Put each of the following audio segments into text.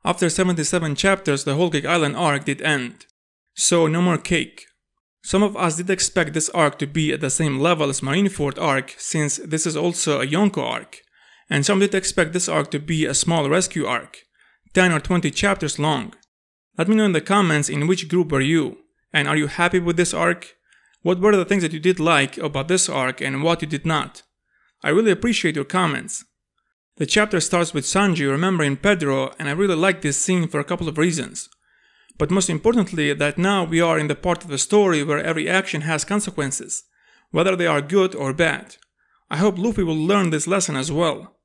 After 77 chapters, the whole Cake Island arc did end. So no more cake. Some of us did expect this arc to be at the same level as Marineford arc, since this is also a Yonko arc. And some did expect this arc to be a small rescue arc, 10 or 20 chapters long. Let me know in the comments in which group were you, and are you happy with this arc? What were the things that you did like about this arc and what you did not? I really appreciate your comments. The chapter starts with Sanji remembering Pedro, and I really like this scene for a couple of reasons. But most importantly, that now we are in the part of the story where every action has consequences, whether they are good or bad. I hope Luffy will learn this lesson as well.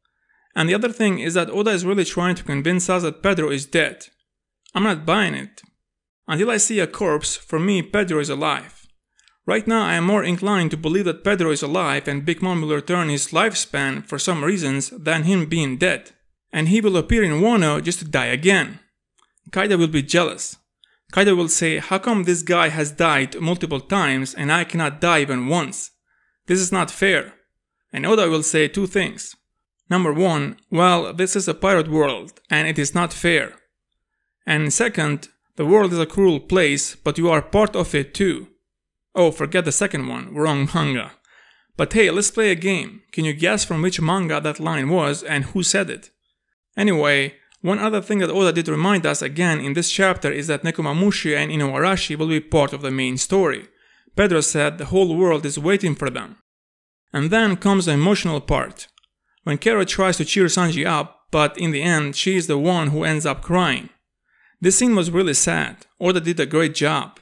And the other thing is that Oda is really trying to convince us that Pedro is dead. I'm not buying it. Until I see a corpse, for me Pedro is alive. Right now I am more inclined to believe that Pedro is alive and Big Mom will return his lifespan for some reasons than him being dead. And he will appear in Wano just to die again. Kaido will be jealous. Kaido will say, how come this guy has died multiple times and I cannot die even once? This is not fair. And Oda will say two things. Number one, well, this is a pirate world and it is not fair. And second, the world is a cruel place, but you are part of it too. Oh, forget the second one, wrong manga. But hey, let's play a game. Can you guess from which manga that line was and who said it? Anyway, one other thing that Oda did remind us again in this chapter is that Nekomamushi and Inuarashi will be part of the main story. Pedro said the whole world is waiting for them. And then comes the emotional part. When Kero tries to cheer Sanji up, but in the end she is the one who ends up crying. This scene was really sad. Oda did a great job.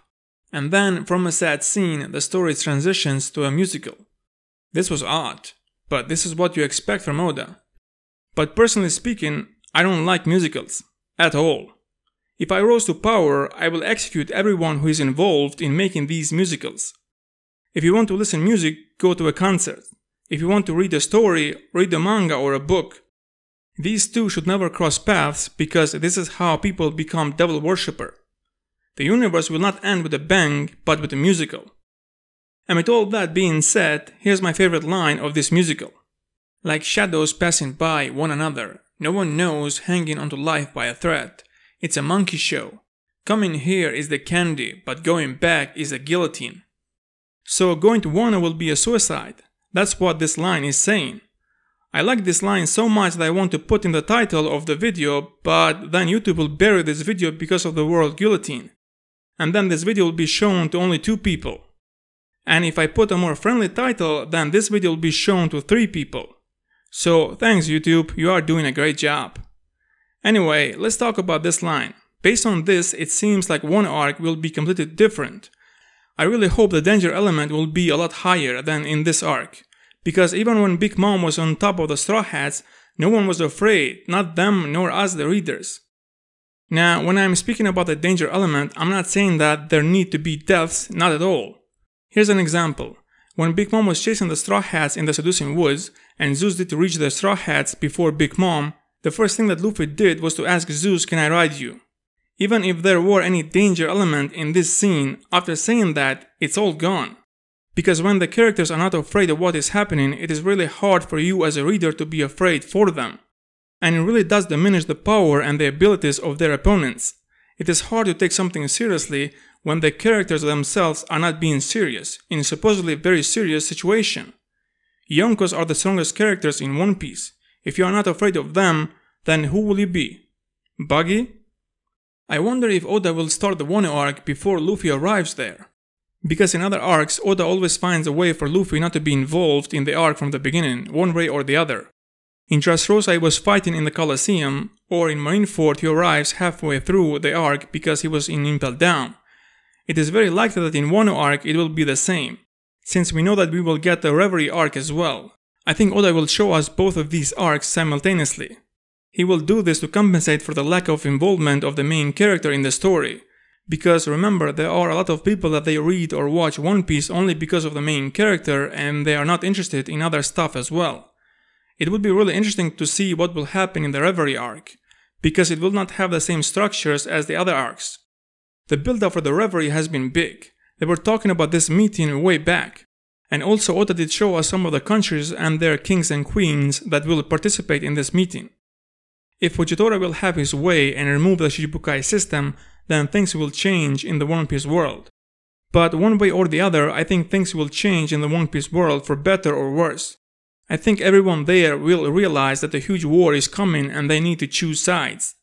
And then, from a sad scene, the story transitions to a musical. This was odd, but this is what you expect from Oda. But personally speaking, I don't like musicals. At all. If I rose to power, I will execute everyone who is involved in making these musicals. If you want to listen to music, go to a concert. If you want to read a story, read a manga or a book. These two should never cross paths because this is how people become devil worshipper. The universe will not end with a bang, but with a musical. And with all that being said, here's my favorite line of this musical. Like shadows passing by one another, no one knows hanging onto life by a thread. It's a monkey show. Coming here is the candy, but going back is a guillotine. So going to Wano will be a suicide. That's what this line is saying. I like this line so much that I want to put in the title of the video, but then YouTube will bury this video because of the word guillotine. And then this video will be shown to only 2 people. And if I put a more friendly title, then this video will be shown to 3 people. So thanks YouTube, you are doing a great job. Anyway, let's talk about this line. Based on this, it seems like one arc will be completely different. I really hope the danger element will be a lot higher than in this arc. Because even when Big Mom was on top of the Straw Hats, no one was afraid, not them nor us the readers. Now, when I'm speaking about the danger element, I'm not saying that there need to be deaths, not at all. Here's an example. When Big Mom was chasing the Straw Hats in the Seducing Woods, and Zeus did to reach the Straw Hats before Big Mom, the first thing that Luffy did was to ask Zeus, can I ride you? Even if there were any danger element in this scene, after saying that, it's all gone. Because when the characters are not afraid of what is happening, it is really hard for you as a reader to be afraid for them. And it really does diminish the power and the abilities of their opponents. It is hard to take something seriously when the characters themselves are not being serious, in a supposedly very serious situation. Yonkos are the strongest characters in One Piece. If you are not afraid of them, then who will you be? Buggy? I wonder if Oda will start the Wano arc before Luffy arrives there. Because in other arcs, Oda always finds a way for Luffy not to be involved in the arc from the beginning, one way or the other. In Dressrosa he was fighting in the Colosseum, or in Marineford he arrives halfway through the arc because he was in Impel Down. It is very likely that in Wano arc it will be the same, since we know that we will get the Reverie arc as well. I think Oda will show us both of these arcs simultaneously. He will do this to compensate for the lack of involvement of the main character in the story. Because remember, there are a lot of people that they read or watch One Piece only because of the main character and they are not interested in other stuff as well. It would be really interesting to see what will happen in the Reverie arc, because it will not have the same structures as the other arcs. The build-up for the Reverie has been big. They were talking about this meeting way back. And also Oda did show us some of the countries and their kings and queens that will participate in this meeting. If Fujitora will have his way and remove the Shichibukai system, then things will change in the One Piece world. But one way or the other, I think things will change in the One Piece world for better or worse. I think everyone there will realize that a huge war is coming and they need to choose sides.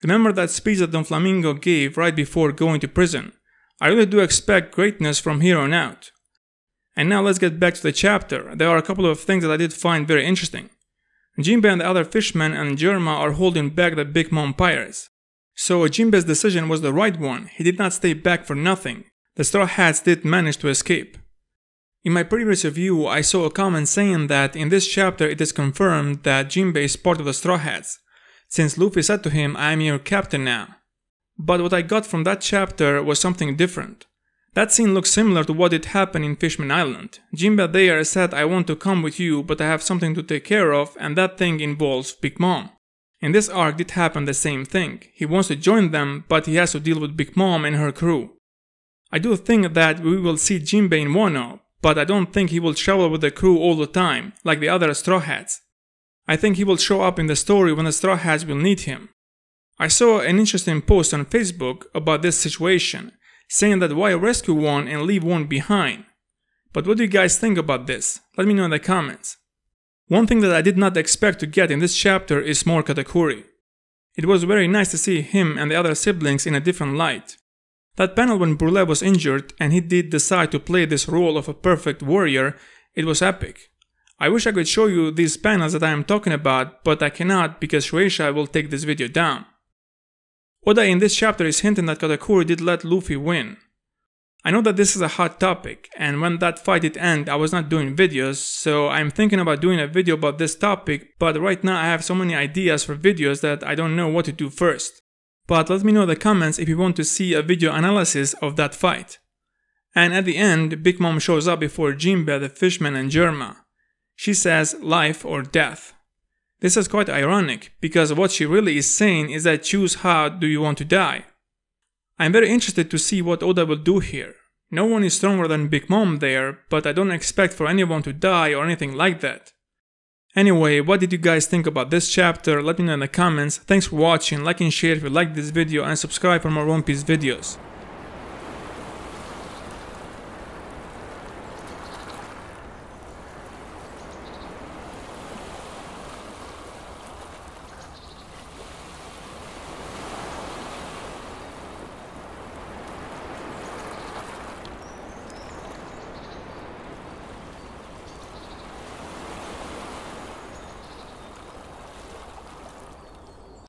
Remember that speech that Don Flamingo gave right before going to prison? I really do expect greatness from here on out. And now let's get back to the chapter. There are a couple of things that I did find very interesting. Jinbei and the other fishmen and Germa are holding back the Big Mom pirates. So Jinbei's decision was the right one. He did not stay back for nothing. The Straw Hats did manage to escape. In my previous review, I saw a comment saying that in this chapter it is confirmed that Jinbei is part of the Straw Hats, since Luffy said to him, "I am your captain now." But what I got from that chapter was something different. That scene looks similar to what did happen in Fishman Island. Jinbei there said, "I want to come with you, but I have something to take care of, and that thing involves Big Mom." In this arc did happen the same thing. He wants to join them, but he has to deal with Big Mom and her crew. I do think that we will see Jinbei in Wano, but I don't think he will travel with the crew all the time, like the other Straw Hats. I think he will show up in the story when the Straw Hats will need him. I saw an interesting post on Facebook about this situation, saying that why rescue one and leave one behind. But what do you guys think about this? Let me know in the comments. One thing that I did not expect to get in this chapter is more Katakuri. It was very nice to see him and the other siblings in a different light. That panel when Brule was injured and he did decide to play this role of a perfect warrior, it was epic. I wish I could show you these panels that I am talking about, but I cannot because Shueisha will take this video down. Oda in this chapter is hinting that Katakuri did let Luffy win. I know that this is a hot topic, and when that fight did end I was not doing videos, so I'm thinking about doing a video about this topic, but right now I have so many ideas for videos that I don't know what to do first. But let me know in the comments if you want to see a video analysis of that fight. And at the end, Big Mom shows up before Jinbei, the Fishman and Germa. She says life or death. This is quite ironic, because what she really is saying is that choose how do you want to die. I'm very interested to see what Oda will do here. No one is stronger than Big Mom there, but I don't expect for anyone to die or anything like that. Anyway, what did you guys think about this chapter? Let me know in the comments. Thanks for watching, like and share if you liked this video, and subscribe for more One Piece videos.